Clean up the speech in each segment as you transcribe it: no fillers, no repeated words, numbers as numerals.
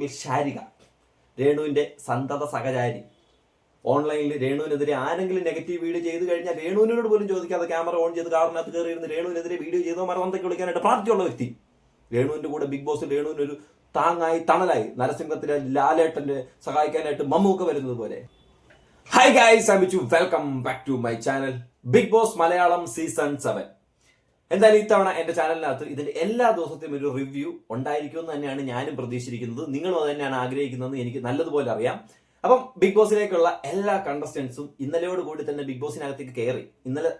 ക്യാരക്ടറിൽ ശാരിക, രേണുവിൻ്റെ സന്തത സഹചാരി. ഓൺലൈനിൽ രേണുവിനെതിരെ ആരെങ്കിലും നെഗറ്റീവ് വീഡിയോ ചെയ്ത് കഴിഞ്ഞാൽ രേണുവിനോട് പോലും ചോദിക്കാതെ ക്യാമറ ഓൺ ചെയ്ത് കാറിനകത്ത് കയറി ഇരുന്ന് രേണുവിനെതിരെ വീഡിയോ ചെയ്തോ മറന്നൊക്കെ വിളിക്കാനായിട്ട് പ്രാപ്തിയുള്ള വ്യക്തി. രേണുവിൻ്റെ കൂടെ ബിഗ് ബോസ് രേണുവിനൊരു താങ്ങായി തണലായി, നരസിംഹത്തിലെ ലാലേട്ടൻ്റെ സഹായിക്കാനായിട്ട് മമ്മൂക്ക വരുന്നത് പോലെ. Hi guys, I Bichu, welcome back to my channel Big Boss Malayalam season 7. എന്തായാലും ഇത്തവണ എൻ്റെ ചാനലിനകത്ത് ഇതിൻ്റെ എല്ലാ ദിവസത്തെയും ഒരു റിവ്യൂ ഉണ്ടായിരിക്കുമെന്ന് തന്നെയാണ് ഞാനും പ്രതീക്ഷിച്ചിരിക്കുന്നത്. നിങ്ങളും അത് തന്നെയാണ് ആഗ്രഹിക്കുന്നതെന്ന് എനിക്ക് നല്ലതുപോലെ അറിയാം. അപ്പം ബിഗ് ബോസിലേക്കുള്ള എല്ലാ കണ്ടസ്റ്റൻസും ഇന്നലെയോട് കൂടി തന്നെ ബിഗ് ബോസിനകത്തേക്ക് കയറി. ഇന്നലെ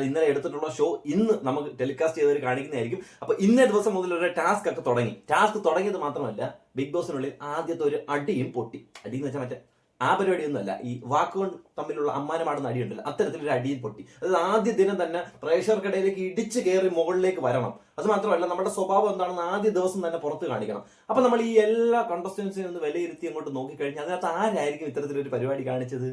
ഇന്നലെ എടുത്തിട്ടുള്ള ഷോ ഇന്ന് നമുക്ക് ടെലികാസ്റ്റ് ചെയ്തവർ കാണിക്കുന്നതായിരിക്കും. അപ്പൊ ഇന്നേ ദിവസം മുതൽ ഒരു ടാസ്ക് ഒക്കെ തുടങ്ങി. ടാസ്ക് തുടങ്ങിയത് മാത്രമല്ല, ബിഗ് ബോസിനുള്ളിൽ ആദ്യത്തെ ഒരു അടിയും പൊട്ടി. അടി എന്ന് വെച്ചാൽ മറ്റേ ആ പരിപാടിയൊന്നുമല്ല, ഈ വാക്കുകൾ തമ്മിലുള്ള അമ്മാനമാടുന്ന അടിയുണ്ടല്ലോ, അത്തരത്തിലൊരു അടിയും പൊട്ടി. അതായത് ആദ്യ ദിനം തന്നെ പ്രേക്ഷകർക്കിടയിലേക്ക് ഇടിച്ച് കയറി മുകളിലേക്ക് വരണം. അത് മാത്രമല്ല, നമ്മുടെ സ്വഭാവം എന്താണെന്ന് ആദ്യ ദിവസം തന്നെ പുറത്ത് കാണിക്കണം. അപ്പൊ നമ്മൾ ഈ എല്ലാ കണ്ടസ്റ്റൻസിനെ ഒന്ന് വിലയിരുത്തി അങ്ങോട്ട് നോക്കിക്കഴിഞ്ഞാൽ അതിനകത്ത് ആരായിരിക്കും ഇത്തരത്തിലൊരു പരിപാടി കാണിച്ചത്?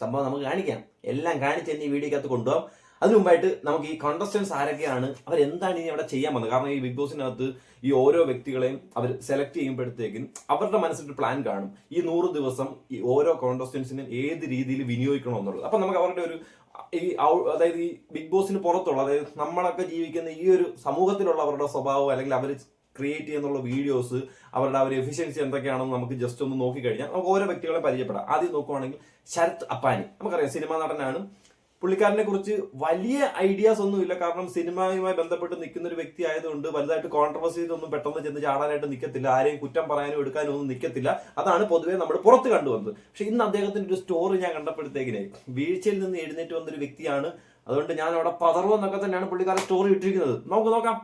സംഭവം നമുക്ക് കാണിക്കാം, എല്ലാം കാണിച്ച് തന്നെ ഈ വീഡിയോക്കകത്ത് കൊണ്ടുപോകാം. അതിനു മുമ്പായിട്ട് നമുക്ക് ഈ കണ്ടസ്റ്റൻസ് ആരൊക്കെയാണ്, അവരെന്താണ് ഇനി അവിടെ ചെയ്യാൻ വന്നത്? കാരണം ഈ ബിഗ് ബോസിനകത്ത് ഈ ഓരോ വ്യക്തികളെയും അവർ സെലക്ട് ചെയ്യുമ്പോഴത്തേക്കും അവരുടെ മനസ്സിലൊരു പ്ലാൻ കാണും. ഈ 100 ദിവസം ഈ ഓരോ കോണ്ടസ്റ്റൻസിനും ഏത് രീതിയിൽ വിനിയോഗിക്കണം എന്നുള്ളത്. അപ്പൊ നമുക്ക് അവരുടെ ഒരു അതായത് ഈ ബിഗ് ബോസിന് പുറത്തുള്ള, അതായത് നമ്മളൊക്കെ ജീവിക്കുന്ന ഈ ഒരു സമൂഹത്തിലുള്ളവരുടെ സ്വഭാവം, അല്ലെങ്കിൽ അവർ ക്രിയേറ്റ് ചെയ്യുന്നുള്ള വീഡിയോസ്, അവരുടെ ഒരു എഫിഷ്യൻസി എന്തൊക്കെയാണെന്ന് നമുക്ക് ജസ്റ്റ് ഒന്ന് നോക്കിക്കഴിഞ്ഞാൽ നമുക്ക് ഓരോ വ്യക്തികളെ പരിചയപ്പെടാം. ആദ്യം നോക്കുവാണെങ്കിൽ ശരത് അപ്പാനി, നമുക്കറിയാം, സിനിമാ നടനാണ്. പുള്ളിക്കാരനെ കുറിച്ച് വലിയ ഐഡിയാസ് ഒന്നുമില്ല, കാരണം സിനിമയുമായി ബന്ധപ്പെട്ട് നിൽക്കുന്ന ഒരു വ്യക്തി ആയതുകൊണ്ട് വലുതായിട്ട് കോൺട്രവേഴ്സിയിലൊന്നും പെട്ടെന്ന് ചെന്ന് ചാടാനായിട്ട് നിൽക്കത്തില്ല, ആരെയും കുറ്റം പറയാനും എടുക്കാനും ഒന്നും നിൽക്കത്തില്ല. അതാണ് പൊതുവെ നമ്മൾ പുറത്ത് കണ്ടുവന്നത്. പക്ഷെ ഇന്ന് അദ്ദേഹത്തിന്റെ ഒരു സ്റ്റോറി ഞാൻ കണ്ടപ്പോഴത്തേക്കിനെ വീഴ്ചയിൽ നിന്ന് എഴുന്നേറ്റ് വന്നൊരു വ്യക്തിയാണ്. അതുകൊണ്ട് ഞാൻ അവിടെ പതറുമെന്നൊക്കെ തന്നെയാണ് പുള്ളിക്കാരൻ സ്റ്റോറി ഇട്ടിരിക്കുന്നത്. നമുക്ക് നോക്കാം.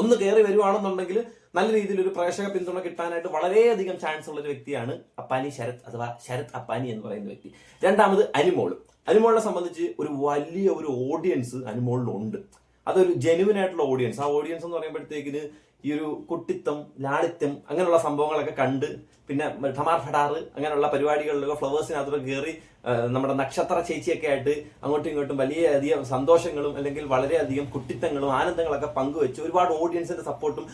ഒന്ന് കയറി വരുവാണെന്നുണ്ടെങ്കിൽ നല്ല രീതിയിൽ ഒരു പ്രേക്ഷക പിന്തുണ കിട്ടാനായിട്ട് വളരെയധികം ചാൻസ് ഉള്ള ഒരു വ്യക്തിയാണ് അപ്പാനി ശരത്, അഥവാ ശരത് അപ്പാനി എന്ന് പറയുന്ന വ്യക്തി. രണ്ടാമത് അനിമോളിനെ സംബന്ധിച്ച് ഒരു വലിയ ഒരു ഓഡിയൻസ് അനിമോളിലുണ്ട്. അതൊരു ജെനുവിൻ ആയിട്ടുള്ള ഓഡിയൻസ്. ആ ഓഡിയൻസ് എന്ന് പറയുമ്പോഴത്തേക്കിന് ഈ ഒരു കുട്ടിത്തം, ലാളിത്യം, അങ്ങനെയുള്ള സംഭവങ്ങളൊക്കെ കണ്ട്, പിന്നെ ഠമാർ ഫടാറ് അങ്ങനെയുള്ള പരിപാടികളിലൊക്കെ ഫ്ലവേഴ്സിനകത്തൊക്കെ കയറി നമ്മുടെ നക്ഷത്ര ചേച്ചിയൊക്കെ ആയിട്ട് അങ്ങോട്ടും ഇങ്ങോട്ടും വലിയധികം സന്തോഷങ്ങളും അല്ലെങ്കിൽ വളരെയധികം കുട്ടിത്തങ്ങളും ആനന്ദങ്ങളൊക്കെ പങ്കുവെച്ച് ഒരുപാട് ഓഡിയൻസിന്റെ സപ്പോർട്ടും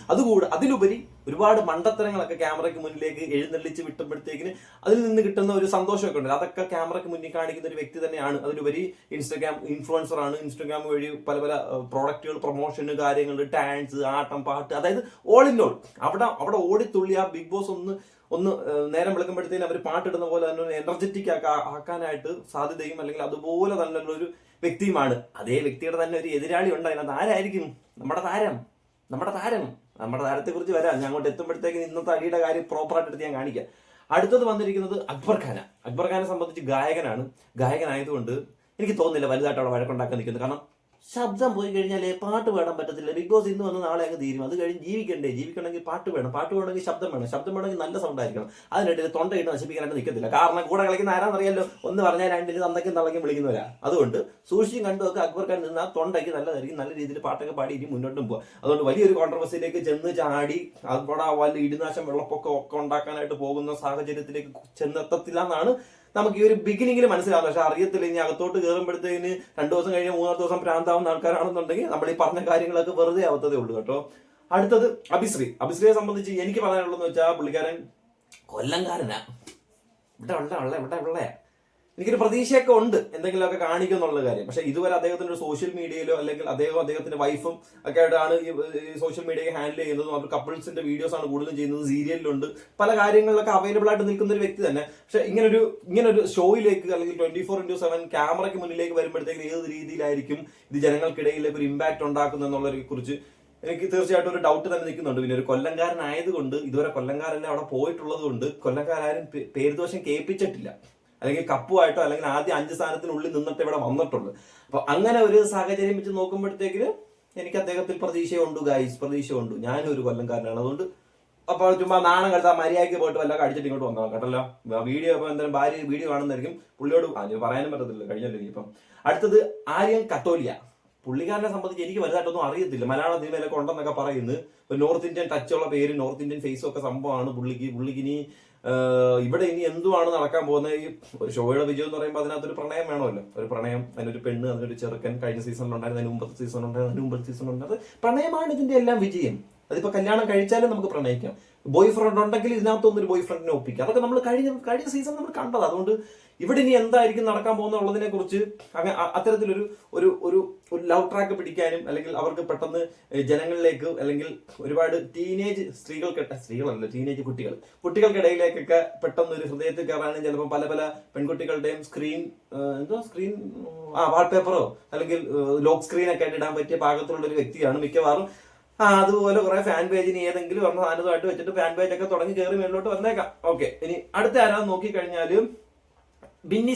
അതിലുപരി ഒരുപാട് മണ്ടത്തരങ്ങളൊക്കെ ക്യാമറയ്ക്ക് മുന്നിലേക്ക് എഴുന്നള്ളിച്ച് വിട്ടുമ്പോഴത്തേക്കിന് അതിൽ നിന്ന് കിട്ടുന്ന ഒരു സന്തോഷമൊക്കെ ഉണ്ട്. അതൊക്കെ ക്യാമറയ്ക്ക് മുന്നിൽ കാണിക്കുന്ന ഒരു വ്യക്തി തന്നെയാണ്. അതിലുപരി ഇൻസ്റ്റഗ്രാം ഇൻഫ്ലുവൻസർ ആണ്. ഇൻസ്റ്റഗ്രാം വഴി പല പല പ്രോഡക്റ്റുകൾ, പ്രൊമോഷന് കാര്യങ്ങൾ, ഡാൻസ്, ആട്ടം, പാട്ട്, അതായത് ഓൾ ഇൻ ഓൾ. അവിടെ ഓടിത്തുള്ളി ആ ബിഗ് ബോസ് ഒന്ന് നേരം വിളിക്കുമ്പോഴത്തേക്കും അവർ പാട്ടിടുന്ന പോലെ തന്നെ ഒരു എനർജറ്റിക് ആക്കാനായിട്ട് സാധ്യതയും, അല്ലെങ്കിൽ അതുപോലെ തന്നെയുള്ള ഒരു വ്യക്തിയുമാണ്. അതേ വ്യക്തിയുടെ തന്നെ ഒരു എതിരാളി ഉണ്ട്. അതിനകത്ത് ആരായിരിക്കും? നമ്മുടെ താരത്തെ കുറിച്ച് വരാം. ഞാൻ അങ്ങോട്ട് എത്തുമ്പോഴത്തേക്കും ഇന്നത്തെ അടിയുടെ കാര്യം പ്രോപ്പറായിട്ട് എടുത്ത് ഞാൻ കാണിക്കാം. അടുത്തത് വന്നിരിക്കുന്നത് അക്ബർ ഖാനെ സംബന്ധിച്ച് ഗായകനായതുകൊണ്ട് എനിക്ക് തോന്നുന്നില്ല വലുതായിട്ട് അവിടെ വഴക്കുണ്ടാക്കാൻ നിൽക്കുന്നത്. കാരണം ശബ്ദം പോയി കഴിഞ്ഞാലേ പാട്ട് പാടാൻ പറ്റത്തില്ല. ബിഗ് ബോസ് ഇന്ന് വന്ന് നാളെ അങ്ങ് തീരും. അത് കഴിഞ്ഞ് ജീവിക്കണമെങ്കിൽ പാട്ട് വേണമെങ്കിൽ ശബ്ദം വേണമെങ്കിൽ നല്ല സൗണ്ട് ആയിരിക്കണം. അതിനായിട്ട് തൊണ്ടയിട്ട് നശിപ്പിക്കാനായിട്ട് നിൽക്കത്തില്ല. കാരണം കൂടെ കളിക്കുന്ന ആരാന്നറിയാലോ, ഒന്ന് പറഞ്ഞാൽ രണ്ടിന് തന്തയ്ക്കും വിളിക്കുന്നവരാ. അതുകൊണ്ട് സൂക്ഷിച്ചും കണ്ടുമൊക്കെ അക്ബർ ഖാൻ നിന്ന് ആ തൊണ്ടയ്ക്ക് നല്ലതായിരിക്കും, നല്ല രീതിയിൽ പാട്ടൊക്കെ പാടി ഇനി മുന്നോട്ടും പോകാം. അതുകൊണ്ട് വലിയൊരു കോൺട്രവേഴ്സിയിലേക്ക് ചെന്ന് ചാടി അവിടെ വലിയ ഇടിനാശം, വെള്ളപ്പൊക്കം ഒക്കെ ഉണ്ടാക്കാനായിട്ട് പോകുന്ന സാഹചര്യത്തിലേക്ക് ചെന്നെത്തത്തില്ല എന്നാണ് നമുക്ക് ഈ ഒരു ബിഗിനിങ്ങിൽ മനസ്സിലാവുന്നത്. പക്ഷെ അറിയത്തില്ല, ഇനി അകത്തോട്ട് കയറുമ്പോഴത്തേന് 2 ദിവസം കഴിഞ്ഞ് 3 ദിവസം പ്രാന്താവുന്ന ആൾക്കാരാണെന്നുണ്ടെങ്കിൽ നമ്മൾ ഈ പറഞ്ഞ കാര്യങ്ങളൊക്കെ വെറുതെ ആവത്തതേ ഉള്ളൂ കേട്ടോ. അടുത്തത് അഭിശ്രീയെ സംബന്ധിച്ച് എനിക്ക് പറയാനുള്ളതെന്ന് വെച്ചാൽ പുള്ളിക്കാരൻ കൊല്ലംകാരനാ. ഇവിടെ എനിക്കൊരു പ്രതീക്ഷയൊക്കെ ഉണ്ട് എന്തെങ്കിലുമൊക്കെ കാണിക്കും എന്നുള്ള കാര്യം. പക്ഷെ ഇതുവരെ അദ്ദേഹത്തിന്റെ ഒരു സോഷ്യൽ മീഡിയയിലോ, അല്ലെങ്കിൽ അദ്ദേഹത്തിന്റെ വൈഫും ഒക്കെ ആയിട്ടാണ് ഈ സോഷ്യൽ മീഡിയയെ ഹാൻഡിൽ ചെയ്യുന്നതും. അവർ കപ്പിൾസിന്റെ വീഡിയോസ് ആണ് കൂടുതലും ചെയ്യുന്നത്. സീരിയലിലുണ്ട്, പല കാര്യങ്ങളിലൊക്കെ അവൈലബിൾ ആയിട്ട് നിൽക്കുന്ന ഒരു വ്യക്തി തന്നെ. പക്ഷെ ഇങ്ങനൊരു ഷോയിലേക്ക്, അല്ലെങ്കിൽ 24/7 ക്യാമറയ്ക്ക് മുന്നിലേക്ക് വരുമ്പോഴത്തേക്കും ഏത് രീതിയിലായിരിക്കും ഇത് ജനങ്ങൾക്കിടയിലേക്ക് ഒരു ഇമ്പാക്ട് ഉണ്ടാക്കുന്നത് എന്നുള്ളതിനെ കുറിച്ച് എനിക്ക് തീർച്ചയായിട്ടും ഒരു ഡൗട്ട് തന്നെ നിൽക്കുന്നുണ്ട്. പിന്നെ ഒരു കൊല്ലംകാരനായതുകൊണ്ട്, ഇതുവരെ കൊല്ലംകാരനെ അവിടെ പോയിട്ടുള്ളത് കൊണ്ട് കൊല്ലംകാരും പേരുദോഷം കേൾപ്പിച്ചിട്ടില്ല, അല്ലെങ്കിൽ കപ്പുമായിട്ടോ അല്ലെങ്കിൽ ആദ്യം 5 സ്ഥാനത്തിനുള്ളിൽ നിന്നിട്ട് ഇവിടെ വന്നിട്ടുള്ളൂ. അപ്പൊ അങ്ങനെ ഒരു സാഹചര്യം വെച്ച് നോക്കുമ്പോഴത്തേക്കിന് എനിക്ക് അദ്ദേഹത്തിൽ പ്രതീക്ഷയുണ്ട്. ഞാനും ഒരു കൊല്ലംകാരനാണ്. അതുകൊണ്ട് അപ്പോൾ ചുമ്മാ നാണം കെടുത്താൽ മര്യാദയ്ക്ക് പോയിട്ട് വല്ലതൊക്കെ അടിച്ചിട്ട് ഇങ്ങോട്ട് വന്നോ കേട്ടല്ലോ. വീഡിയോ ഇപ്പൊ എന്തായാലും ഭാര്യ വീഡിയോ കാണുന്നതായിരിക്കും. പുള്ളിയോട് പറയാനും പറ്റത്തില്ല, കഴിഞ്ഞല്ലോ ഇപ്പം. അടുത്തത് ആര്യൻ കത്തോലിയ. പുള്ളിക്കാരനെ സംബന്ധിച്ച് എനിക്ക് വലുതായിട്ടൊന്നും അറിയത്തില്ല. മലയാള സിനിമയിലൊക്കെ ഉണ്ടെന്നൊക്കെ പറയുന്നത്. ഒരു നോർത്ത് ഇന്ത്യൻ ടച്ചുള്ള പേര്, നോർത്ത് ഇന്ത്യൻ ഫേസും ഒക്കെ സംഭവമാണ് പുള്ളിക്ക് ഇനി ഇവിടെ ഇനി എന്തുവാണ് നടക്കാൻ പോകുന്നത്? ഈ ഒരു ഷോയുടെ വിജയം എന്ന് പറയുമ്പോൾ അതിനകത്തൊരു പ്രണയം വേണമല്ലോ. ഒരു പ്രണയം, അതിനൊരു പെണ്ണ്, അതിനൊരു ചെറുക്കൻ. കഴിഞ്ഞ സീസണിലുണ്ടായിരുന്നു, അതിന് മുമ്പത്തെ സീസൺ ഉണ്ടായിരുന്നു, പ്രണയമാണ് ഇതിന്റെ എല്ലാം വിജയം. അതിപ്പോൾ കല്യാണം കഴിച്ചാലും നമുക്ക് പ്രണയിക്കാം. ബോയ് ഫ്രണ്ട് ഉണ്ടെങ്കിൽ ഇതിനകത്തൊന്നും ഒരു ബോയ് ഫ്രണ്ടിനെ ഒപ്പിക്കാം. അതൊക്കെ നമ്മൾ കഴിഞ്ഞ സീസൺ നമ്മൾ കണ്ടത്. അതുകൊണ്ട് ഇവിടെ ഇനി എന്തായിരിക്കും നടക്കാൻ പോകുന്നുള്ളതിനെ കുറിച്ച് അത്തരത്തിലൊരു ഒരു ഒരു ഒരു ലവ് ട്രാക്ക് പിടിക്കാനും അല്ലെങ്കിൽ അവർക്ക് പെട്ടെന്ന് ജനങ്ങളിലേക്ക് അല്ലെങ്കിൽ ഒരുപാട് ടീനേജ് കുട്ടികൾക്കിടയിലേക്കൊക്കെ പെട്ടെന്ന് ഒരു ഹൃദയത്തിൽ കയറാനും ചിലപ്പോൾ പല പല പെൺകുട്ടികളുടെയും സ്ക്രീൻ വാൾപേപ്പറോ അല്ലെങ്കിൽ ലോക്ക് സ്ക്രീനൊക്കെ ആയിട്ട് ഇടാൻ പറ്റിയ പാകത്തിലുള്ള ഒരു വ്യക്തിയാണ് മിക്കവാറും. അതുപോലെ കുറെ ഫാൻ പേജിന് ഏതെങ്കിലും പറഞ്ഞ സാധനമായിട്ട് വെച്ചിട്ട് ഫാൻ പേജ് ഒക്കെ തുടങ്ങി കയറി മേളിലോട്ട് വന്നേക്കാം. ഓക്കെ, ഇനി അടുത്ത ആരാന്ന് നോക്കിക്കഴിഞ്ഞാലും ബിന്നി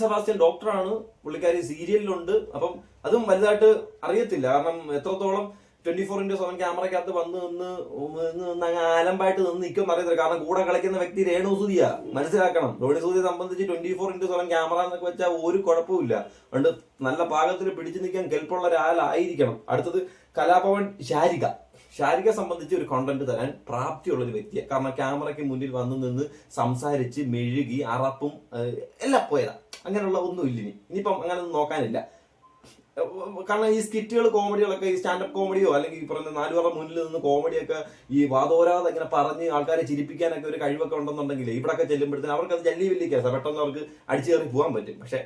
സെബാസ്റ്റ്യൻ ഡോക്ടറാണ്. പുള്ളിക്കാരി സീരിയലിലുണ്ട്. അപ്പം അതും വലുതായിട്ട് അറിയത്തില്ല. കാരണം എത്രത്തോളം 24x7 ക്യാമറയ്ക്കകത്ത് വന്ന് നിന്ന് ആലമ്പായിട്ട് നിൽക്കും അറിയത്തില്ല. കാരണം കൂടെ കളിക്കുന്ന വ്യക്തി രേണു സുധിയാ, മനസ്സിലാക്കണം. രേണു സുധിയെ സംബന്ധിച്ച് 24x7 ക്യാമറ എന്നൊക്കെ വെച്ചാൽ ഒരു കുഴപ്പമില്ല. അതുകൊണ്ട് നല്ല പാകത്തിൽ പിടിച്ചു നിൽക്കാൻ കെൽപ്പുള്ള ഒരാളായിരിക്കണം. അടുത്തത് കലാഭവൻ ഷാരിക സംബന്ധിച്ച് ഒരു കോണ്ടന്റ് തരാൻ പ്രാപ്തിയുള്ള ഒരു വ്യക്തിയാണ്. കാരണം ക്യാമറയ്ക്ക് മുന്നിൽ വന്ന് നിന്ന് സംസാരിച്ച് മെഴുകി അറപ്പും എല്ലാം പോയതാ. അങ്ങനെയുള്ള ഒന്നും ഇല്ല. ഇനിയിപ്പം അങ്ങനെ ഒന്നും നോക്കാനില്ല. കാരണം ഈ സ്കിറ്റുകൾ കോമഡികളൊക്കെ ഈ സ്റ്റാൻഡപ്പ് കോമഡിയോ അല്ലെങ്കിൽ ഈ പറഞ്ഞ 4 പേരുടെ മുന്നിൽ നിന്ന് കോമഡിയൊക്കെ ഈ വാദോരാതെ ഇങ്ങനെ പറഞ്ഞ് ആൾക്കാരെ ചിരിപ്പിക്കാനൊക്കെ ഒരു കഴിവൊക്കെ ഉണ്ടെന്നുണ്ടെങ്കിൽ ഇവിടെയൊക്കെ ചെല്ലുമ്പോഴത്തേന് അവർക്ക് അത് ജല്ലി വലിയ കേസാണ്. പെട്ടെന്ന് അവർക്ക് അടിച്ചു കയറി പോകാൻ പറ്റും. പക്ഷെ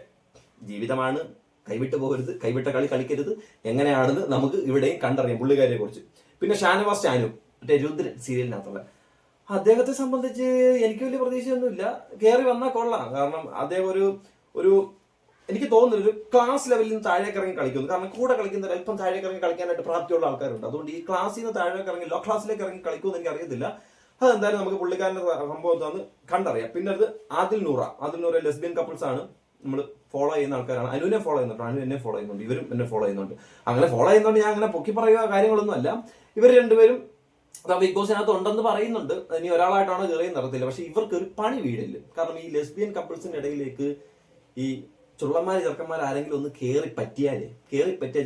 ജീവിതമാണ്, കൈവിട്ട് പോകരുത്, കൈവിട്ട കളി കളിക്കരുത്. എങ്ങനെയാണെന്ന് നമുക്ക് ഇവിടെയും കണ്ടറിയാം പുള്ളിക്കാരിയെ കുറിച്ച്. പിന്നെ ഷാനവാസ് ചാനു, മറ്റേ രുദ്രൻ സീരിയലിനകത്തുള്ള അദ്ദേഹത്തെ സംബന്ധിച്ച് എനിക്ക് വലിയ പ്രതീക്ഷയൊന്നുമില്ല. കയറി വന്നാൽ കൊള്ളാം. കാരണം അദ്ദേഹം ഒരു എനിക്ക് തോന്നുന്നില്ല ഒരു ക്ലാസ് ലെവലിൽ നിന്ന് താഴേക്ക് ഇറങ്ങി കളിക്കുന്നു. കാരണം കൂടെ കളിക്കുന്നവർ അല്പം താഴേക്ക് ഇറങ്ങി കളിക്കാനായിട്ട് പ്രാപ്തിയുള്ള ആൾക്കാരുണ്ട്. അതുകൊണ്ട് ഈ ക്ലാസ്സിൽ നിന്ന് താഴേക്ക് ഇറങ്ങി ലോ ക്ലാസ്സിലേക്ക് ഇറങ്ങി കളിക്കുമെന്ന് എനിക്ക് അറിയത്തില്ല. അതെന്തായാലും നമുക്ക് പുള്ളിക്കാരന്റെ സംഭവം എന്താണെന്ന് കണ്ടറിയാം. പിന്നെ അത് ആദിൽ നൂറ ലെസ്ബിയൻ കപ്പിൾസ് ആണ്. നമ്മൾ ഫോളോ ചെയ്യുന്ന ആൾക്കാരാണ്. അനുവിനെ ഫോളോ ചെയ്യുന്നുണ്ട്, അനു എന്നെ ഫോളോ ചെയ്യുന്നുണ്ട്, ഇവരും എന്നെ ഫോളോ ചെയ്യുന്നുണ്ട്. അങ്ങനെ ഫോളോ ചെയ്യുന്നുണ്ട്. ഞാൻ അങ്ങനെ പൊക്കി പറയുക കാര്യങ്ങളൊന്നും അല്ല. ഇവർ രണ്ടുപേരും ബിഗ് ബോസിനകത്ത് ഉണ്ടെന്ന് പറയുന്നുണ്ട്. ഇനി ഒരാളായിട്ടാണ് കയറിയും നടത്തില്ല. പക്ഷെ ഇവർക്ക് ഒരു പണി വീടില്ല. കാരണം ഈ ലെസ്ബിയൻ കപ്പിൾസിന്റെ ഇടയിലേക്ക് ഈ ചുള്ളന്മാര് ചെറുക്കന്മാർ ആരെങ്കിലും ഒന്ന് കയറി പറ്റിയാൽ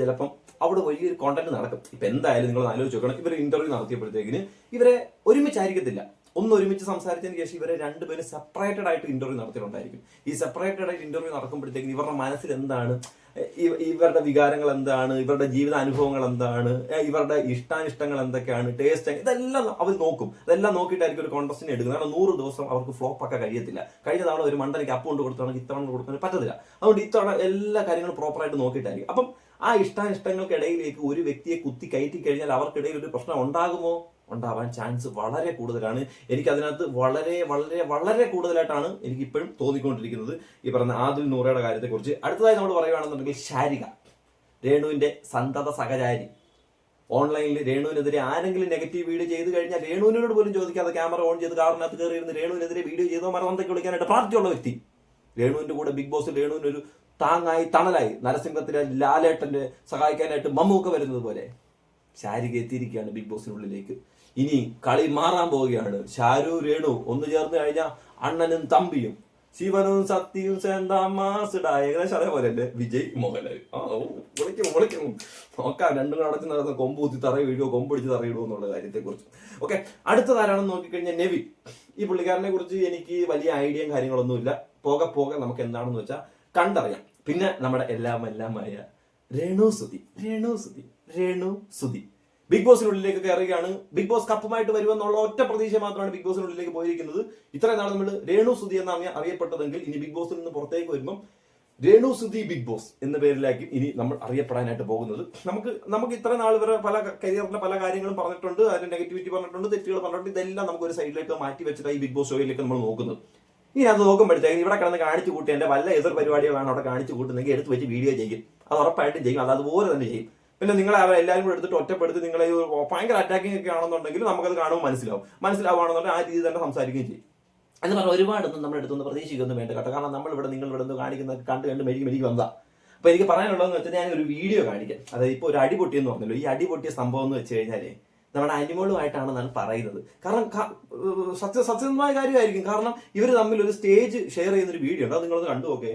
ചിലപ്പം അവിടെ വലിയൊരു കോണ്ടന്റ് നടക്കും. ഇപ്പൊ എന്തായാലും നിങ്ങൾ ആലോചിച്ച് നോക്കണം. ഇവർ ഇന്റർവ്യൂ നടത്തിയപ്പോഴത്തേക്കിന് ഇവരെ ഒരുമിച്ചായിരിക്കത്തില്ല. ഒരുമിച്ച് സംസാരിച്ചതിന് ശേഷം ഇവരെ രണ്ടുപേരും സെപ്പറേറ്റഡ് ആയിട്ട് ഇന്റർവ്യൂ നടത്തിയിട്ടുണ്ടായിരിക്കും. ഈ സെപ്പറേറ്റഡ് ആയിട്ട് ഇന്റർവ്യൂ നടക്കുമ്പോഴത്തേക്കും ഇവരുടെ മനസ്സിൽ എന്താണ്, ഇവരുടെ വികാരങ്ങൾ എന്താണ്, ഇവരുടെ ജീവിത അനുഭവങ്ങൾ എന്താണ്, ഇവരുടെ ഇഷ്ടാനിഷ്ടങ്ങൾ എന്തൊക്കെയാണ്, ടേസ്റ്റ്, ഇതെല്ലാം അവർ നോക്കും. അതെല്ലാം നോക്കിയിട്ടായിരിക്കും ഒരു കോൺടസ്റ്റിനെ എടുക്കുന്നത്. കാരണം 100 ദിവസം അവർക്ക് ഫ്ലോപ്പ് ഒക്കെ കഴിയത്തില്ല. കഴിഞ്ഞ തവണ ഒരു മണ്ടനിക്ക് അപ്പ് കൊണ്ട് കൊടുത്താണെങ്കിൽ ഇത്തവണ കൊടുക്കാൻ പറ്റത്തില്ല. അതുകൊണ്ട് ഇത്തവണ എല്ലാ കാര്യങ്ങളും പ്രോപ്പറായിട്ട് നോക്കിയിട്ടായിരിക്കും. അപ്പം ആ ഇഷ്ടാനിഷ്ടങ്ങൾക്കിടയിലേക്ക് ഒരു വ്യക്തിയെ കുത്തി കയറ്റി കഴിഞ്ഞാൽ അവർക്കിടയിൽ ഒരു പ്രശ്നം ഉണ്ടാവാൻ ചാൻസ് വളരെ കൂടുതലാണ്. എനിക്ക് അതിനകത്ത് വളരെ വളരെ വളരെ കൂടുതലായിട്ടാണ് എനിക്ക് ഇപ്പോഴും തോന്നിക്കൊണ്ടിരിക്കുന്നത് ഈ പറഞ്ഞ ആദിൽ നൂറയുടെ കാര്യത്തെക്കുറിച്ച്. അടുത്തതായി നമ്മൾ പറയുകയാണെന്നുണ്ടെങ്കിൽ ഷാരിക, രേണുവിന്റെ സന്തത സഹചാരി. ഓൺലൈനിൽ രേണുവിനെതിരെ ആരെങ്കിലും നെഗറ്റീവ് വീഡിയോ ചെയ്ത് കഴിഞ്ഞാൽ രേണുവിനോട് പോലും ചോദിക്കാതെ ക്യാമറ ഓൺ ചെയ്ത് കാറിനകത്ത് കയറിയിരുന്ന് രേണുവിനെതിരെ വീഡിയോ ചെയ്തോ മരണത്തേക്ക് വിളിക്കാനായിട്ട് പ്രാപ്തിയുള്ള വ്യക്തി. രേണുവിന്റെ കൂടെ ബിഗ് ബോസിൽ രേണുവിനൊരു താങ്ങായി തണലായി നരസിംഹത്തിലെ ലാലേട്ടന്റെ സഹായിക്കാനായിട്ട് മമ്മൂക്ക വരുന്നത് പോലെ ഷാരിക എത്തിയിരിക്കുകയാണ് ബിഗ് ബോസിനുള്ളിലേക്ക്. ഇനി കളി മാറാൻ പോവുകയാണ്. ഷാരു രേണു ഒന്ന് ചേർന്ന് കഴിഞ്ഞാൽ അണ്ണനും തമ്പിയും ശിവനും സത്യവും സെന്താമാസിടായ ഏകദേശം അതേപോലെ അല്ലേ വിജയ് മോഹൻലാൽ. വിളിക്കും നോക്കാം. രണ്ടും കൂടെ അടച്ച് നടന്ന കൊമ്പ് കുത്തി തറയി വീഴുവോ കൊമ്പടിച്ച് തറയിടുവോ എന്നുള്ള കാര്യത്തെ കുറിച്ച്. ഓക്കെ, അടുത്തതാരാണെന്ന് നോക്കിക്കഴിഞ്ഞാൽ നെവിൻ. ഈ പുള്ളിക്കാരനെ കുറിച്ച് എനിക്ക് വലിയ ഐഡിയയും കാര്യങ്ങളൊന്നുമില്ല. പോകെ നമുക്ക് എന്താണെന്ന് വെച്ചാൽ കണ്ടറിയാം. പിന്നെ നമ്മുടെ എല്ലാമായ രേണു സുധി ബിഗ് ബോസിനുള്ളിലേക്ക് കയറുകയാണ്. ബിഗ് ബോസ് കപ്പുമായിട്ട് വരുമെന്നുള്ള ഒറ്റ പ്രതീക്ഷ മാത്രമാണ് ബിഗ് ബോസിനുള്ളിലേക്ക് പോയിരിക്കുന്നത്. ഇത്രയും നാൾ നമ്മൾ രേണു സുധി എന്നാണ് അറിയപ്പെട്ടതെങ്കിൽ ഇനി ബിഗ് ബോസിൽ നിന്ന് പുറത്തേക്ക് വരുമ്പം രേണു സുധി ബിഗ് ബോസ് എന്ന പേരിലാക്കി ഇനി നമ്മൾ അറിയപ്പെടാനായിട്ട് പോകുന്നത്. നമുക്ക് ഇത്ര നാൾ ഇവരെ പല കരിയറിന്റെ പല കാര്യങ്ങളും പറഞ്ഞിട്ടുണ്ട്, അതിന്റെ നെഗറ്റിവിറ്റി പറഞ്ഞിട്ടുണ്ട്, തെറ്റുകൾ പറഞ്ഞിട്ടുണ്ട്. ഇതെല്ലാം നമുക്ക് ഒരു സൈഡിലേക്ക് മാറ്റി വെച്ചിട്ട് ഈ ബിഗ് ബോസ് ഷോയിലേക്ക് നമ്മൾ നോക്കുന്നത്. ഇനി അത് നോക്കുമ്പോഴത്തേക്കും ഇവിടെ കിടന്ന് കാണിച്ചു കൂട്ടി എന്റെ വല്ല എതിർ പരിപാടികളാണ് അവിടെ കാണിച്ചു കൂട്ടുന്നെങ്കിൽ എടുത്ത് വെച്ച് വീഡിയോ ചെയ്യും. അത് ഉറപ്പായിട്ടും ചെയ്യും. അത് അതുപോലെ തന്നെ ചെയ്യും. പിന്നെ നിങ്ങളെ എല്ലാവരും കൂടെ എടുത്തിട്ട് ഒറ്റപ്പെടുത്തി നിങ്ങളെ ഭയങ്കര അറ്റാക്കിംഗ് ഒക്കെ ആണെന്നുണ്ടെങ്കിൽ നമുക്കത് കാണുമ്പോൾ മനസ്സിലാവുകയാണെന്നുണ്ടെങ്കിൽ ആ രീതി തന്നെ സംസാരിക്കുകയും ചെയ്യും. എന്ന് പറഞ്ഞാൽ ഒരുപാടൊന്നും നമ്മുടെ അടുത്തൊന്ന് പ്രതീക്ഷിക്കൊന്നും വേണ്ട കേട്ടോ. കാരണം നിങ്ങൾ ഇവിടെ നിന്ന് കാണിക്കുന്നത് കണ്ട് മെഴുകി വന്നതാ. അപ്പൊ എനിക്ക് പറയാനുള്ളതെന്ന് വെച്ചാൽ ഞാൻ ഒരു വീഡിയോ കാണിക്കാം. അതായത് ഇപ്പോൾ ഒരു അടിപൊട്ടിയെന്ന് പറഞ്ഞല്ലോ. ഈ അടിപൊട്ടിയ സംഭവം എന്ന് വെച്ച് കഴിഞ്ഞാല് നമ്മുടെ അനിമളുമായിട്ടാണെന്നാണ് പറയുന്നത്. കാരണം സത്യസന്ധമായ കാര്യമായിരിക്കും. കാരണം ഇവർ തമ്മിൽ ഒരു സ്റ്റേജ് ഷെയർ ചെയ്യുന്നൊരു വീഡിയോ ഉണ്ട്. അത് നിങ്ങളൊന്ന് കണ്ടു നോക്കേ.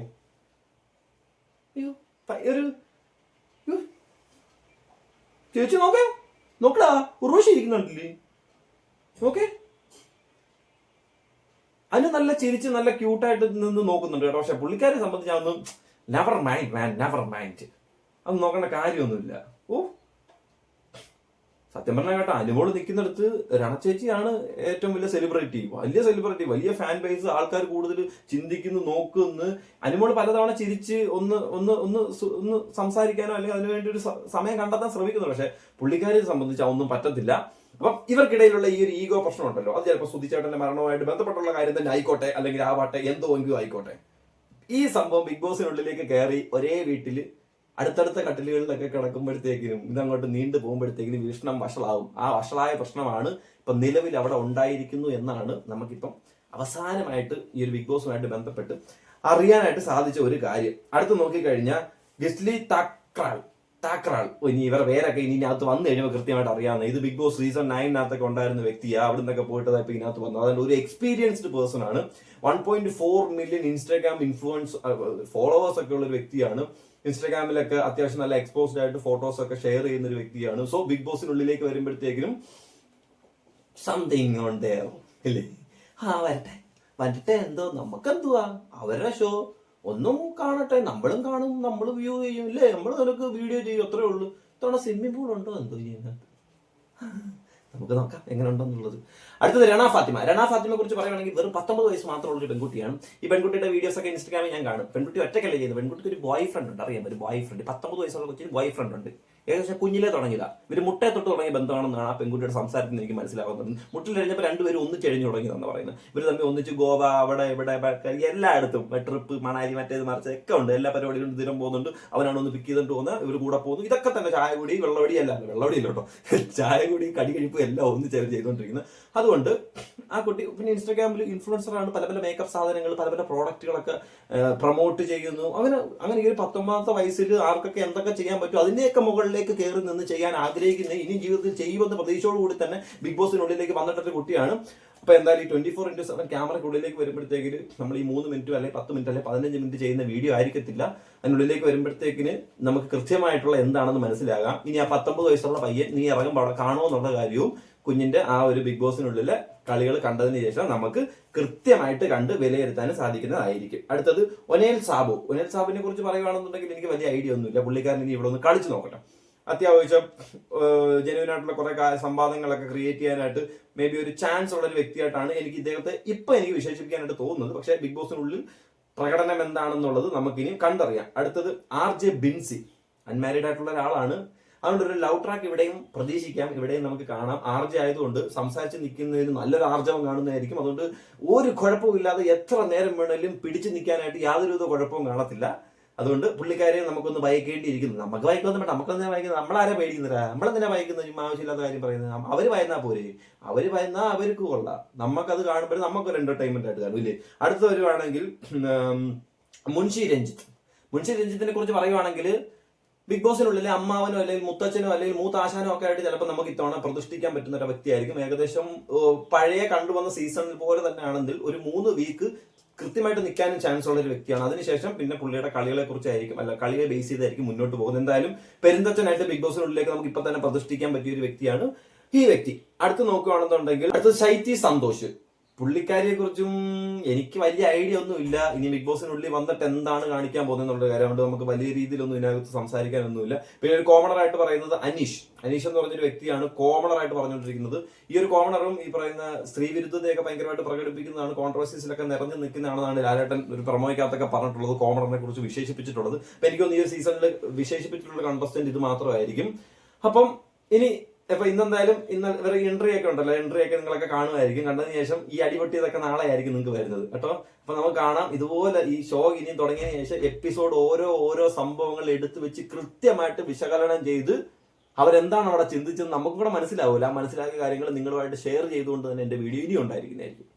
ചേച്ചി നോക്കടാ ഉർവശി ഇരിക്കുന്നുണ്ടല്ലേ. ഓക്കെ, അതിന് നല്ല ചിരിച്ച് നല്ല ക്യൂട്ടായിട്ട് നിന്ന് നോക്കുന്നുണ്ട് കേട്ടോ. പക്ഷെ പുള്ളിക്കാരെ സംബന്ധിച്ച് അതൊന്നും നെവർ മൈൻഡ്. അത് നോക്കേണ്ട കാര്യമൊന്നുമില്ല. സത്യം പറഞ്ഞാൽ കേട്ടോ, അനുമോള് നിൽക്കുന്നിടത്ത് രണചേച്ചിയാണ് ഏറ്റവും വലിയ സെലിബ്രിറ്റി, വലിയ ഫാൻ ബേസ്, ആൾക്കാർ കൂടുതൽ ചിന്തിക്കുന്നു, നോക്കുന്നു. അനുമോള് പലതവണ ചിരിച്ച് ഒന്ന് സംസാരിക്കാനോ അല്ലെങ്കിൽ അതിനുവേണ്ടി ഒരു സമയം കണ്ടെത്താൻ ശ്രമിക്കുന്നു. പക്ഷെ പുള്ളിക്കാരെ സംബന്ധിച്ച് അതൊന്നും പറ്റത്തില്ല. അപ്പം ഇവർക്കിടയിലുള്ള ഈ ഒരു ഈഗോ പ്രശ്നം ഉണ്ടല്ലോ, അത് ചിലപ്പോൾ സുധിച്ചേട്ടന്റെ മരണവുമായിട്ട് ബന്ധപ്പെട്ടുള്ള കാര്യം തന്നെ ആയിക്കോട്ടെ, അല്ലെങ്കിൽ ആവാട്ടെ, എങ്കിലും ആയിക്കോട്ടെ. ഈ സംഭവം ബിഗ് ബോസിനുള്ളിലേക്ക് കയറി ഒരേ വീട്ടിൽ അടുത്തടുത്ത കട്ടിലുകളിലൊക്കെ കിടക്കുമ്പോഴത്തേക്കിനും ഇതങ്ങോട്ട് നീണ്ടു പോകുമ്പോഴത്തേക്കിനും വീക്ഷണം വഷളാവും. ആ വഷളായ പ്രശ്നമാണ് ഇപ്പം നിലവിൽ അവിടെ ഉണ്ടായിരിക്കുന്നു എന്നാണ് നമുക്കിപ്പം അവസാനമായിട്ട് ഈ ഒരു ബിഗ് ബോസുമായിട്ട് ബന്ധപ്പെട്ട് അറിയാനായിട്ട് സാധിച്ച ഒരു കാര്യം. അടുത്ത് നോക്കിക്കഴിഞ്ഞാൽ ഗിസ്ലി താക്രാൾ ഇനി ഇവരുടെ പേരൊക്കെ ഇനി ഇതിനകത്ത് വന്നു കഴിയുമ്പോൾ കൃത്യമായിട്ട് അറിയാവുന്ന, ഇത് ബിഗ് ബോസ് സീസൺ 9 ഉണ്ടായിരുന്ന വ്യക്തിയാണ്. അവിടെ നിന്നൊക്കെ പോയിട്ട് ഇപ്പൊ ഇതിനകത്ത് വന്നത്. അതുകൊണ്ട് ഒരു എക്സ്പീരിയൻസ്ഡ് പേഴ്സൺ ആണ്. 1.4 മില്യൺ ഇൻസ്റ്റാഗ്രാം ഇൻഫ്ലുവൻസ് ഫോളോവേഴ്സ് ഒക്കെ ഉള്ള ഒരു വ്യക്തിയാണ്. ഇൻസ്റ്റാഗ്രാമിലൊക്കെ അത്യാവശ്യം നല്ല എക്സ്പോസ്ഡ് ആയിട്ട് ഫോട്ടോസ് ഒക്കെ ഷെയർ ചെയ്യുന്ന ഒരു വ്യക്തിയാണ്. സോ ബിഗ് ബോസിനുള്ളിലേക്ക് വരുമ്പോഴത്തേക്കിനും സംതിങ് ഓൺ ദെയർ ഇല്ലേ? വരട്ടെ എന്തോ നമുക്കെന്തുവാ, അവരുടെ ഷോ ഒന്നും കാണട്ടെ, നമ്മളും കാണും, നമ്മൾ വ്യൂ ചെയ്യും ഇല്ലേ, നമ്മൾ നിനക്ക് വീഡിയോ ചെയ്യും, അത്രേ ഉള്ളൂ. ഇത്തവണ സ്വിമ്മിംഗ് പൂൾ ഉണ്ടോ എന്തോ ചെയ്യുന്നത്, നമുക്ക് നോക്കാം എങ്ങനെ ഉണ്ടെന്നുള്ളത്. അടുത്തത് രണ ഫാത്തിമയെ കുറിച്ച് പറയുകയാണെങ്കിൽ വെറും 19 വയസ്സ് മാത്രമുള്ള ഒരു പെൺകുട്ടിയാണ്. ഈ പെൺകുട്ടിയുടെ വീഡിയോസ് ഒക്കെ ഇൻസ്റ്റാഗ്രാമിൽ ഞാൻ കാണും. പെൺകുട്ടി ഒറ്റയ്ക്കല്ല ചെയ്യുന്നത്, പെൺകുട്ടിക്ക് ഒരു ബോയ് ഫ്രണ്ട് ഉണ്ട്, അറിയാം, ഒരു ബോയ് ഫ്രണ്ട്. 19 വയസ്സുള്ള കൊച്ചിന് ബോയ് ഫ്രണ്ട് ഉണ്ട്. ഏകദേശം കുഞ്ഞിലേ തുടങ്ങിയതാ. ഇവര് മുട്ടയെ തൊട്ട് തുടങ്ങിയ ബന്ധമാണെന്നാണ് ആ പെൺകുട്ടിയുടെ സംസാരത്തിൽ എനിക്ക് മനസ്സിലാവുന്നത്. മുട്ടിൽ കഴിഞ്ഞപ്പോൾ രണ്ടുപേരും ഒന്നിച്ചെഴിഞ്ഞു തുടങ്ങിയതെന്ന് പറയുന്നത്. ഇവർ തമ്മിൽ ഒന്നിച്ച് ഗോവ, അവിടെ ഇവിടെ എല്ലായിടത്തും ട്രിപ്പ്, മണാലി, മറ്റേത് മറിച്ച് ഒക്കെ ഉണ്ട്. എല്ലാ പരിപാടികളും സ്ഥിരം പോകുന്നുണ്ട്. അവനാണ് ഒന്ന് പിക്ക് ചെയ്തിട്ട് പോകുന്നത്, ഇവർ കൂടെ പോകുന്നു. ഇതൊക്കെ തന്നെ ചായ കൂടി, വെള്ളവടി ഇല്ല കേട്ടോ, ചായ കൂടി, കടി കഴിപ്പ് എല്ലാം ഒന്നിച്ചേർന്ന് ചെയ്തുകൊണ്ടിരിക്കുന്നത്. അതുകൊണ്ട് ആ കുട്ടി പിന്നെ ഇൻസ്റ്റാഗ്രാമിൽ ഇൻഫ്ലുവൻസറാണ്. പല മേക്കപ്പ് സാധനങ്ങൾ, പല പ്രോഡക്റ്റുകളൊക്കെ പ്രൊമോട്ട് ചെയ്യുന്നു. അങ്ങനെ ഈ ഒരു 19 വയസ്സിൽ ആർക്കൊക്കെ എന്തൊക്കെ ചെയ്യാൻ പറ്റും അതിന്റെയൊക്കെ മുകളിലേക്ക് കയറി നിന്ന് ചെയ്യാൻ ആഗ്രഹിക്കുന്ന, ഇനി ജീവിതത്തിൽ ചെയ്യുമെന്ന പ്രതീക്ഷയോടുകൂടി തന്നെ ബിഗ് ബോസിനുള്ളിലേക്ക് വന്നിട്ടൊരു കുട്ടിയാണ്. അപ്പൊ എന്തായാലും ഈ 24/7 ക്യാമറയ്ക്കുള്ളിലേക്ക് വരുമ്പോഴത്തേക്കിന് നമ്മൾ ഈ 3 മിനിറ്റ് അല്ലെങ്കിൽ 10 മിനിറ്റ് അല്ലെങ്കിൽ 15 മിനിറ്റ് ചെയ്യുന്ന വീഡിയോ ആയിരിക്കത്തില്ല. അതിനുള്ളിലേക്ക് വരുമ്പോഴത്തേക്കിന് നമുക്ക് കൃത്യമായിട്ടുള്ള എന്താണെന്ന് മനസ്സിലാകാം. ഇനി ആ 19 വയസ്സുള്ള പയ്യൻ നീ ഇറങ്ങുമ്പോൾ അവിടെ കാണുമോ എന്നുള്ള കാര്യവും കുഞ്ഞിന്റെ ആ ഒരു ബിഗ് ബോസിനുള്ളിലെ കളികൾ കണ്ടതിന് ശേഷം നമുക്ക് കൃത്യമായിട്ട് കണ്ട് വിലയിരുത്താനും സാധിക്കുന്നതായിരിക്കും. അടുത്തത് ഒനേൽ സാബുവിനെ കുറിച്ച് പറയുകയാണെന്നുണ്ടെങ്കിൽ എനിക്ക് വലിയ ഐഡിയ ഒന്നുമില്ല. പുള്ളിക്കാരൻ ഇനി ഇവിടെ ഒന്ന് കളിച്ചു നോക്കട്ടെ. അത്യാവശ്യം ജെനുവിനായിട്ടുള്ള കുറെ സംവാദങ്ങളൊക്കെ ക്രിയേറ്റ് ചെയ്യാനായിട്ട് മേ ബി ഒരു ചാൻസ് ഉള്ള ഒരു വ്യക്തിയായിട്ടാണ് എനിക്ക് ഇദ്ദേഹത്തെ എനിക്ക് വിശേഷിപ്പിക്കാനായിട്ട് തോന്നുന്നത്. പക്ഷേ ബിഗ് ബോസിനുള്ളിൽ പ്രകടനം എന്താണെന്നുള്ളത് നമുക്കിനി കണ്ടറിയാം. അടുത്തത് RJ ബിൻസി, അൺമാരീഡ് ആയിട്ടുള്ള ഒരാളാണ്. അതുകൊണ്ട് ഒരു ലവ് ട്രാക്ക് ഇവിടെയും പ്രതീക്ഷിക്കാം, ഇവിടെയും നമുക്ക് കാണാം. RJ ആയതുകൊണ്ട് സംസാരിച്ച് നിൽക്കുന്നതിന് നല്ലൊരു ആർജവം കാണുന്നതായിരിക്കും. അതുകൊണ്ട് ഒരു കുഴപ്പവും ഇല്ലാതെ എത്ര നേരം വേണമെങ്കിലും പിടിച്ചു നിൽക്കാനായിട്ട് യാതൊരുവിധ കുഴപ്പവും കാണത്തില്ല. അതുകൊണ്ട് പുള്ളിക്കാരെ നമുക്കൊന്ന് ഭയക്കേണ്ടിയിരിക്കുന്നു. നമുക്ക് ഭയക്കൊന്നും വേണ്ട, നമുക്കൊന്നും ഭയക്കുന്നത്, നമ്മളാരെ പേടിക്കുന്നില്ല, നമ്മളെന്തിനാ ഭയക്കുന്നത്? ആവശ്യമില്ലാത്ത കാര്യം പറയുന്നത്. അവര് ഭയന്നാ പോരെ, അവര് ഭയന്നാ അവർക്ക് കൊള്ളാം, നമുക്കത് കാണുമ്പോൾ നമുക്കൊരു എന്റർടൈൻമെന്റ് ആയിട്ട് കാണും ഇല്ലേ. അടുത്ത വരുവാണെങ്കിൽ മുൻഷി രഞ്ജിത്തിനെ കുറിച്ച് പറയുവാണെങ്കിൽ ബിഗ് ബോസിനുള്ളിലെ അമ്മാവനോ അല്ലെങ്കിൽ മുത്തച്ഛനോ അല്ലെങ്കിൽ മൂത്താശാനോ ഒക്കെ ആയിട്ട് ചിലപ്പോൾ നമുക്ക് ഇത്തവണ പ്രതിഷ്ഠിക്കാൻ പറ്റുന്ന ഒരു വ്യക്തിയായിരിക്കും. ഏകദേശം പഴയ കണ്ടുവന്ന സീസണിൽ പോലെ തന്നെ ആണെങ്കിൽ ഒരു 3 വീക്ക് കൃത്യമായിട്ട് നിൽക്കാനും ചാൻസ് ഉള്ള ഒരു വ്യക്തിയാണ്. അതിനുശേഷം പിന്നെ പുള്ളിയുടെ കളികളെ കുറിച്ചായിരിക്കും, അല്ല കളിയെ ബേസ് ചെയ്തായിരിക്കും മുന്നോട്ട് പോകുന്നത്. എന്തായാലും പെരുന്തച്ഛനായിട്ട് ബിഗ് ബോസിനുള്ളിലേക്ക് നമുക്ക് ഇപ്പൊ തന്നെ പ്രതിഷ്ഠിക്കാൻ പറ്റിയ ഒരു വ്യക്തിയാണ് ഈ വ്യക്തി. അടുത്ത് നോക്കുകയാണെന്നുണ്ടെങ്കിൽ അടുത്തത് ശൈതി സന്തോഷ്. പുള്ളിക്കാരിയെ കുറിച്ചും എനിക്ക് വലിയ ഐഡിയ ഒന്നും ഇല്ല. ഇനി ബിഗ് ബോസിനുള്ളിൽ വന്നിട്ട് എന്താണ് കാണിക്കാൻ പോകുന്നത് എന്നുള്ള കാര്യം കൊണ്ട് നമുക്ക് വലിയ രീതിയിലൊന്നും ഇതിനകത്ത് സംസാരിക്കാനൊന്നുമില്ല. പിന്നെ ഒരു കോമണർ ആയിട്ട് പറയുന്നത് അനീഷ് എന്ന് പറഞ്ഞൊരു വ്യക്തിയാണ് കോമണർ ആയിട്ട് പറഞ്ഞുകൊണ്ടിരിക്കുന്നത്. ഈ ഒരു കോമണറും ഈ പറയുന്ന സ്ത്രീ വിരുദ്ധതയൊക്കെ ഭയങ്കരമായിട്ട് പ്രകടിപ്പിക്കുന്നതാണ്, കോൺട്രവേഴ്സീസിലൊക്കെ നിറഞ്ഞു നിൽക്കുന്നതാണെന്നാണ് ലാലേട്ടൻ ഒരു പ്രൊമോയ്ക്കകത്തൊക്കെ പറഞ്ഞിട്ടുള്ളത്, കോമണറിനെ കുറിച്ച് വിശേഷിപ്പിച്ചിട്ടുള്ളത്. അപ്പൊ എനിക്കൊന്ന് ഈ ഒരു സീസണിൽ വിശേഷിപ്പിച്ചിട്ടുള്ള കണ്ടസ്റ്റന്റ് ഇത് മാത്രമായിരിക്കും. അപ്പം ഇനി ഇപ്പൊ ഇന്നെന്തായാലും ഇവരുടെ എൻട്രി ഒക്കെ ഉണ്ടല്ലോ, എൻട്രി ഒക്കെ നിങ്ങളൊക്കെ കാണുമായിരിക്കും. കണ്ടതിന് ശേഷം ഈ അടിപൊട്ടിയതൊക്കെ നാളെ ആയിരിക്കും നിങ്ങൾക്ക് വരുന്നത് കേട്ടോ. അപ്പൊ നമുക്ക് കാണാം ഇതുപോലെ ഈ ഷോ ഇനിയും തുടങ്ങിയതിനു ശേഷം എപ്പിസോഡ് ഓരോ സംഭവങ്ങൾ എടുത്തു വെച്ച് കൃത്യമായിട്ട് വിശകലനം ചെയ്ത് അവരെന്താണ് അവിടെ ചിന്തിച്ചത് നമുക്കും കൂടെ മനസ്സിലാവില്ല. ആ മനസ്സിലാക്കിയ കാര്യങ്ങൾ നിങ്ങളുമായിട്ട് ഷെയർ ചെയ്തുകൊണ്ട് തന്നെ എന്റെ വീഡിയോ ഇനിയും ഉണ്ടായിരിക്കുന്നതായിരിക്കും.